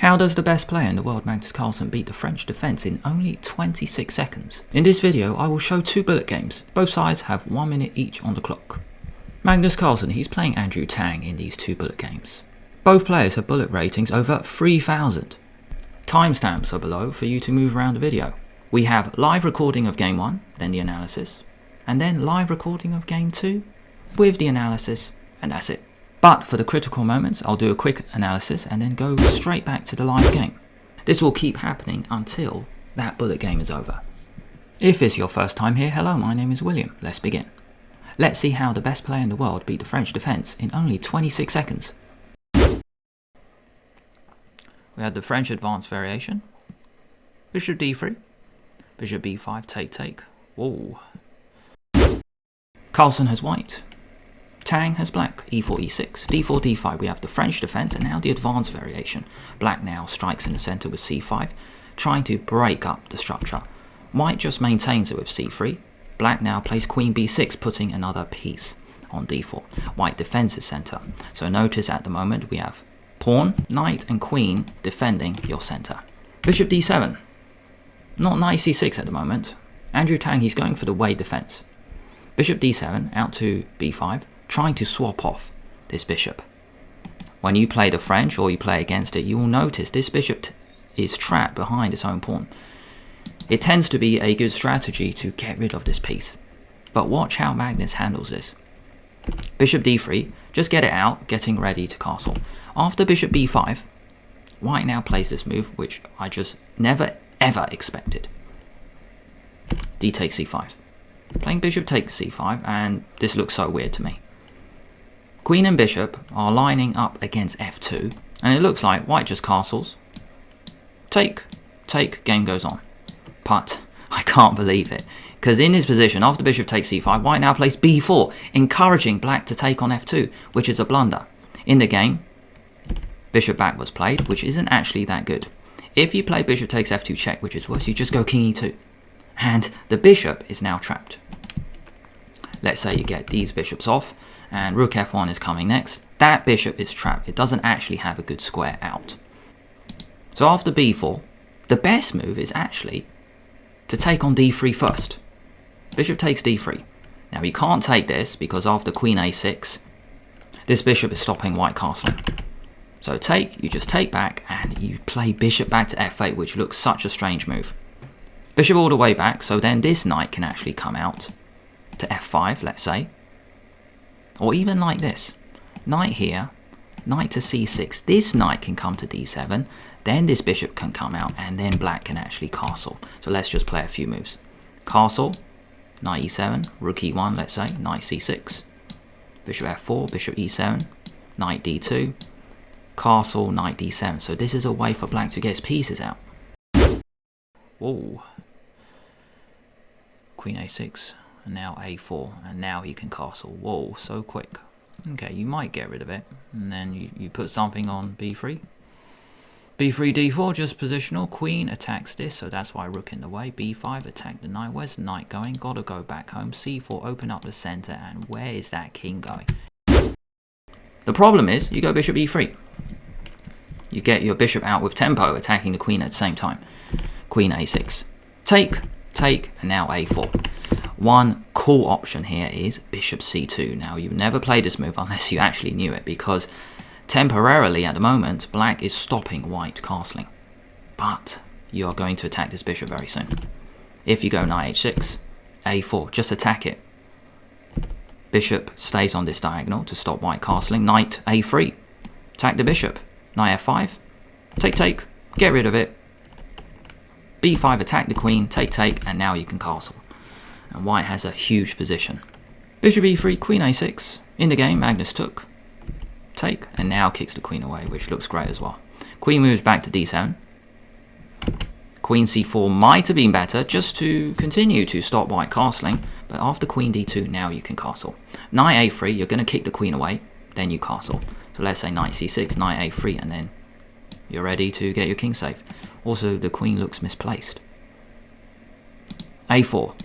How does the best player in the world, Magnus Carlsen, beat the French defence in only 26 seconds? In this video, I will show two bullet games. Both sides have 1 minute each on the clock. Magnus Carlsen, he's playing Andrew Tang in these two bullet games. Both players have bullet ratings over 3,000. Timestamps are below for you to move around the video. We have live recording of game 1, then the analysis, and then live recording of game 2 with the analysis, and that's it. But for the critical moments, I'll do a quick analysis and then go straight back to the live game. This will keep happening until that bullet game is over. If it's your first time here, hello, my name is William. Let's begin. Let's see how the best player in the world beat the French defence in only 26 seconds. We had the French advanced variation. Bishop d3. Bishop b5, take. Whoa. Carlsen has white. Tang has black, e4, e6, d4, d5. We have the French defence and now the advanced variation. Black now strikes in the centre with c5, trying to break up the structure. White just maintains it with c3. Black now plays queen b6, putting another piece on d4. White defends his centre. So notice at the moment we have pawn, knight and queen defending your centre. Bishop d7. Not knight c6 at the moment. Andrew Tang, he's going for the way defence. Bishop d7 out to b5. Trying to swap off this bishop. When you play the French or you play against it, you will notice this bishop is trapped behind its own pawn. It tends to be a good strategy to get rid of this piece. But watch how Magnus handles this. Bishop d3, just get it out, getting ready to castle. After bishop b5, white now plays this move, which I just never ever expected. D takes c5. Playing bishop takes c5, and this looks so weird to me. Queen and bishop are lining up against f2, and it looks like white just castles. Take, game goes on. But I can't believe it, because in this position, after bishop takes c5, white now plays b4, encouraging black to take on f2, which is a blunder. In the game, bishop back was played, which isn't actually that good. If you play bishop takes f2 check, which is worse, you just go king e2. And the bishop is now trapped. Let's say you get these bishops off, and rook f1 is coming next. That bishop is trapped. It doesn't actually have a good square out. So after b4, the best move is actually to take on d3 first. Bishop takes d3. Now you can't take this because after queen a6, this bishop is stopping white castling. So you just take back and you play bishop back to f8, which looks such a strange move. Bishop all the way back, so then this knight can actually come out to f5, let's say. Or even like this. Knight here, knight to c6. This knight can come to d7, then this bishop can come out, and then black can actually castle. So let's just play a few moves. Castle, knight e7, rook e1, let's say, knight c6. Bishop f4, bishop e7, knight d2, castle, knight d7. So this is a way for black to get his pieces out. Whoa. Queen a6, and now a4, and now he can castle. Whoa, so quick. Okay, you might get rid of it, and then you put something on b3. b3, d4, just positional. Queen attacks this, so that's why rook in the way. b5, attack the knight. Where's the knight going? Gotta go back home. c4, open up the center, and where is that king going? The problem is, you go bishop e3. You get your bishop out with tempo, attacking the queen at the same time. Queen a6. Take, and now a4. One cool option here is bishop c2. Now, you never play this move unless you actually knew it, because temporarily at the moment, black is stopping white castling. But you are going to attack this bishop very soon. If you go knight h6, a4, just attack it. Bishop stays on this diagonal to stop white castling. Knight a3, attack the bishop. Knight f5, take, get rid of it. b5, attack the queen, take, and now you can castle. And white has a huge position. Bishop e3, queen a6. In the game, Magnus took, take, and now kicks the queen away, which looks great as well. Queen moves back to d7. Queen c4 might have been better just to continue to stop white castling, but after queen d2, now you can castle. Knight a3, you're going to kick the queen away, then you castle. So let's say knight c6, knight a3, and then you're ready to get your king safe. Also, the queen looks misplaced. a4.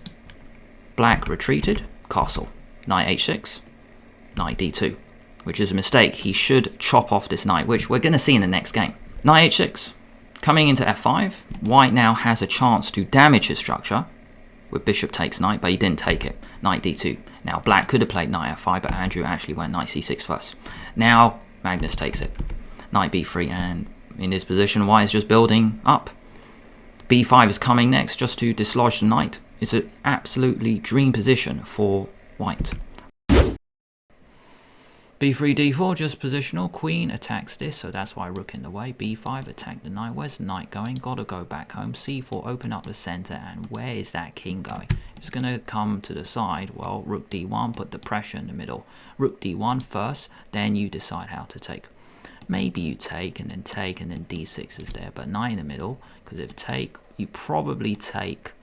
Black retreated, castle. Knight h6, knight d2, which is a mistake. He should chop off this knight, which we're going to see in the next game. Knight h6. Coming into f5, white now has a chance to damage his structure with bishop takes knight, but he didn't take it. Knight d2. Now black could have played knight f5, but Andrew actually went knight c6 first. Now Magnus takes it. Knight b3, and in this position white is just building up. b5 is coming next just to dislodge the knight. It's an absolutely dream position for white. b3, d4, just positional. Queen attacks this, so that's why rook in the way. b5, attack the knight. Where's the knight going? Gotta go back home. c4, open up the center, and where is that king going? It's gonna come to the side. Well, rook d1, put the pressure in the middle. Rook d1 first, then you decide how to take. Maybe you take, and then d6 is there, but knight in the middle, because if take, you probably take.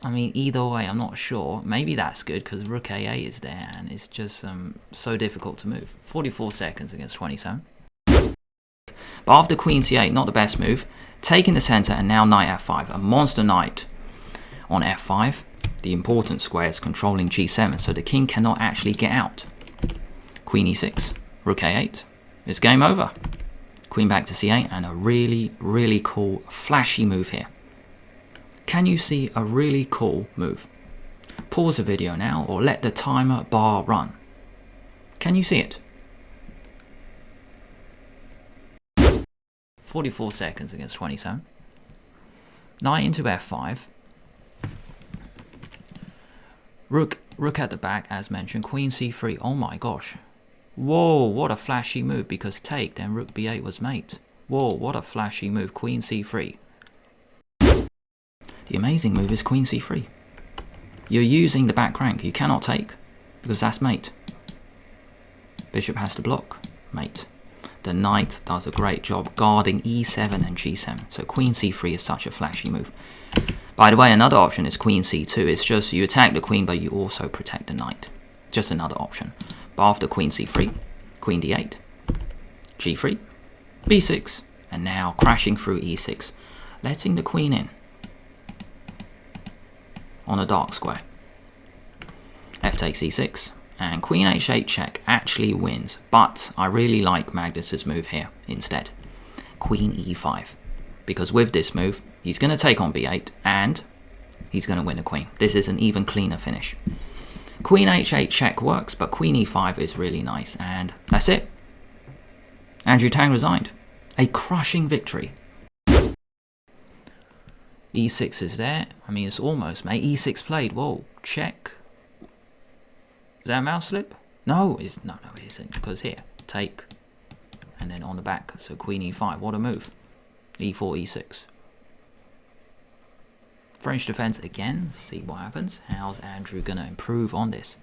I mean, either way, I'm not sure. Maybe that's good because rook a8 is there and it's just so difficult to move. 44 seconds against 27. But after queen c8, not the best move. Taking the center and now knight f5. A monster knight on f5. The important square is controlling g7, so the king cannot actually get out. Queen e6, rook a8. It's game over. Queen back to c8 and a really, really cool, flashy move here. Can you see a really cool move? Pause the video now or let the timer bar run. Can you see it? 44 seconds against 27. Knight into f5. Rook at the back as mentioned. Queen c3. Oh my gosh. Whoa, what a flashy move because take, then rook b8 was mate. Whoa, what a flashy move. Queen c3. The amazing move is queen c3. You're using the back rank. You cannot take because that's mate. Bishop has to block. Mate. The knight does a great job guarding e7 and g7. So queen c3 is such a flashy move. By the way, another option is queen c2. It's just you attack the queen, but you also protect the knight. Just another option. But after queen c3, queen d8, g3, b6, and now crashing through e6, letting the queen in on a dark square. F takes e6, and queen h8 check actually wins, but I really like Magnus's move here instead. Queen e5, because with this move, he's going to take on b8, and he's going to win a queen. This is an even cleaner finish. Queen h8 check works, but queen e5 is really nice, and that's it. Andrew Tang resigned. A crushing victory. e6 is there. I mean, it's almost mate. e6 played. Whoa, check. Is that a mouse slip? No, it isn't. Because here, take, and then on the back. So queen e5. What a move. e4, e6. French defense again. See what happens. How's Andrew gonna improve on this?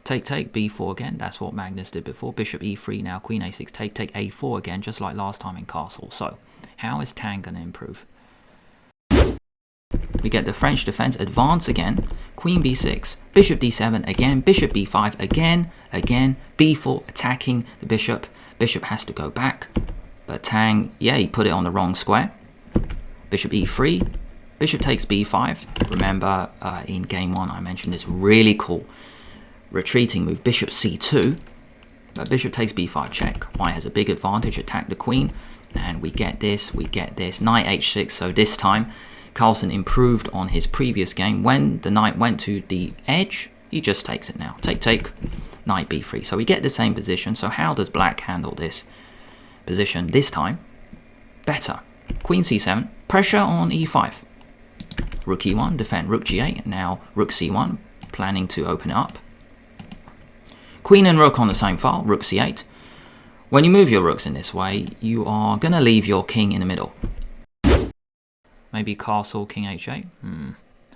Take, b4 again. That's what Magnus did before. Bishop e3 now. Queen a6. Take, a4 again, just like last time in Castle. So, how is Tang gonna improve? We get the French defense advance again. Queen b6, bishop d7 again, bishop b5 again, b4 attacking the bishop. Bishop has to go back, but Tang, yeah, he put it on the wrong square. Bishop e3, bishop takes b5. Remember in game 1 I mentioned this really cool retreating move, bishop c2, but bishop takes b5 check. White has a big advantage, attack the queen, and we get this, knight h6, so this time Carlsen improved on his previous game. When the knight went to the edge, he just takes it now. Take, knight b3. So we get the same position. So how does black handle this position this time? Better. Queen c7, pressure on e5. Rook e1, defend rook g8. Now rook c1, planning to open it up. Queen and rook on the same file, rook c8. When you move your rooks in this way, you are going to leave your king in the middle. Maybe castle, king h8.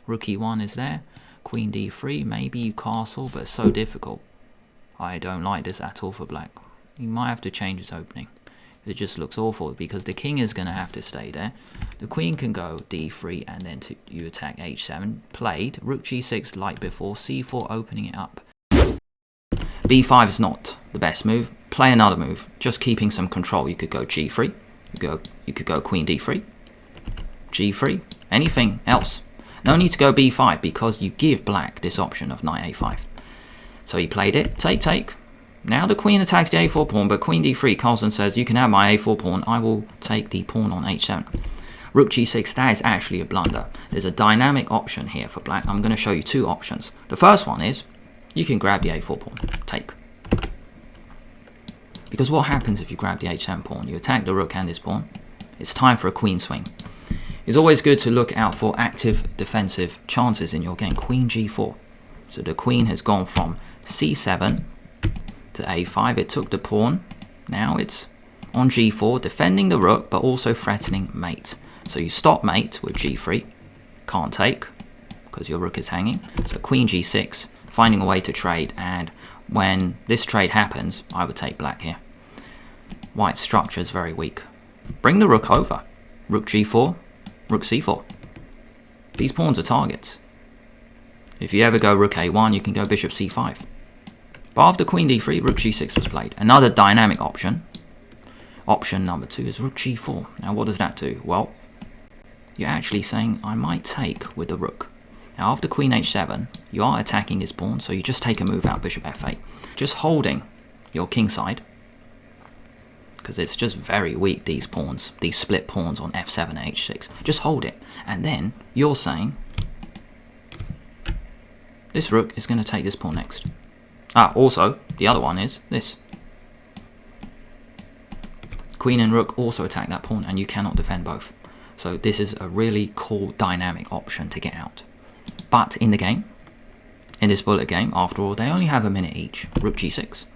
Rook e1 is there. Queen d3. Maybe castle, but it's so difficult. I don't like this at all for black. He might have to change his opening. It just looks awful because the king is going to have to stay there. The queen can go d3 and then you attack h7. Played. Rook g6 like before. c4 opening it up. b5 is not the best move. Play another move. Just keeping some control. You could go g3. You could go queen d3. g3, anything else. No need to go b5 because you give black this option of knight a5. So he played it, take, Now the queen attacks the a4 pawn, but queen d3, Carlsen says, you can have my a4 pawn, I will take the pawn on h7. Rook g6, that is actually a blunder. There's a dynamic option here for black. I'm going to show you two options. The first one is, you can grab the a4 pawn, take. Because what happens if you grab the h7 pawn? You attack the rook and this pawn. It's time for a queen swing. It's always good to look out for active defensive chances in your game. Queen g4. So the queen has gone from c7 to a5. It took the pawn. Now it's on g4, defending the rook, but also threatening mate. So you stop mate with g3. Can't take, because your rook is hanging. So queen g6, finding a way to trade. And when this trade happens, I would take black here. White's structure is very weak. Bring the rook over. Rook g4, rook c4. These pawns are targets. If you ever go rook a1, you can go bishop c5. But after queen d3, rook g6 was played. Another dynamic option. Option number 2 is rook g4. Now what does that do? Well, you're actually saying I might take with the rook. Now after queen h7, you are attacking his pawn, so you just take a move out, bishop f8. Just holding your king side, because it's just very weak, these pawns, these split pawns on f7 and h6. Just hold it. And then you're saying this rook is going to take this pawn next. Also, the other one is this. Queen and rook also attack that pawn, and you cannot defend both. So this is a really cool dynamic option to get out. But in the game, in this bullet game, after all, they only have a minute each. Rook g6,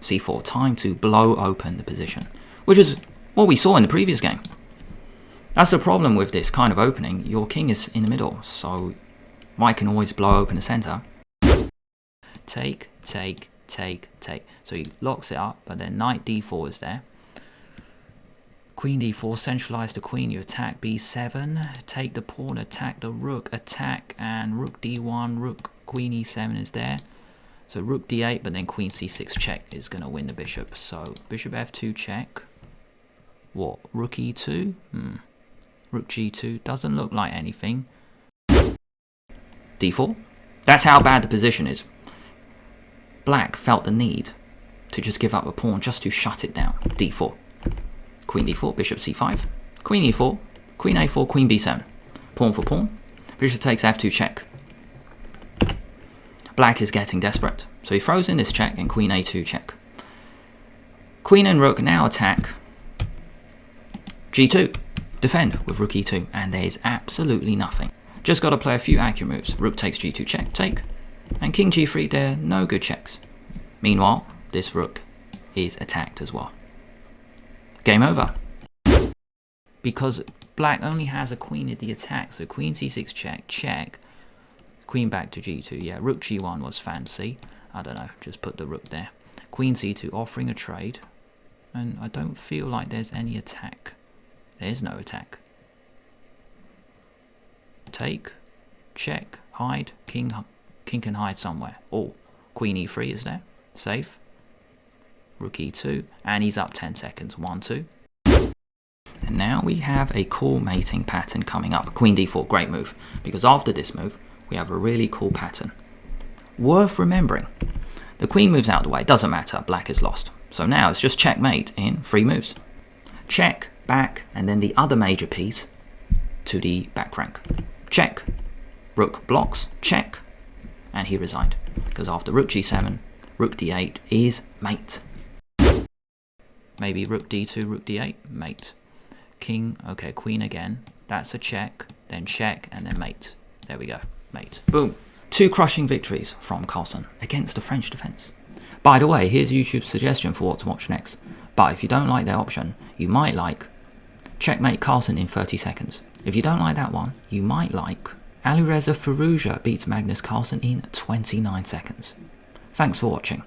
c4, time to blow open the position, which is what we saw in the previous game. That's the problem with this kind of opening. Your king is in the middle, so white can always blow open the center. Take, take, take, take. So he locks it up, but then knight d4 is there. Queen d4, centralize the queen, you attack b7, take the pawn, attack the rook, attack, and rook d1, rook, queen e7 is there. So rook d8, but then queen c6 check is going to win the bishop. So bishop f2 check. What, rook e2? Rook g2, doesn't look like anything. d4. That's how bad the position is. Black felt the need to just give up a pawn just to shut it down. d4. Queen d4, bishop c5, queen e4, queen a4, queen b7. Pawn for pawn. Bishop takes f2 check. Black is getting desperate, so he throws in this check and queen a2 check. Queen and rook now attack g2. Defend with rook e2, and there is absolutely nothing. Just got to play a few accurate moves. Rook takes g2 check, take, and king g3, there are no good checks. Meanwhile, this rook is attacked as well. Game over. Because black only has a queen at the attack, so queen c6 check, check, queen back to g2. Yeah, rook g1 was fancy. I don't know, just put the rook there. Queen c2 offering a trade, and I don't feel like there's any attack. There's no attack. Take, check, hide, king can hide somewhere. Oh, queen e3 is there, safe. Rook e2, and he's up 10 seconds. 1, 2. And now we have a cool mating pattern coming up. Queen d4, great move, because after this move, we have a really cool pattern. Worth remembering. The queen moves out of the way, doesn't matter, black is lost. So now it's just checkmate in 3 moves. Check, back, and then the other major piece to the back rank. Check. Rook blocks, check, and he resigned. Because after rook g7, rook d8 is mate. Maybe rook d2, rook d8, mate. King, okay, queen again. That's a check, then check, and then mate. There we go, mate. Boom. 2 crushing victories from Carlsen against the French defense. By the way, here's YouTube's suggestion for what to watch next. But if you don't like their option, you might like Checkmate Carlsen in 30 seconds. If you don't like that one, you might like Alireza Firouzja beats Magnus Carlsen in 29 seconds. Thanks for watching.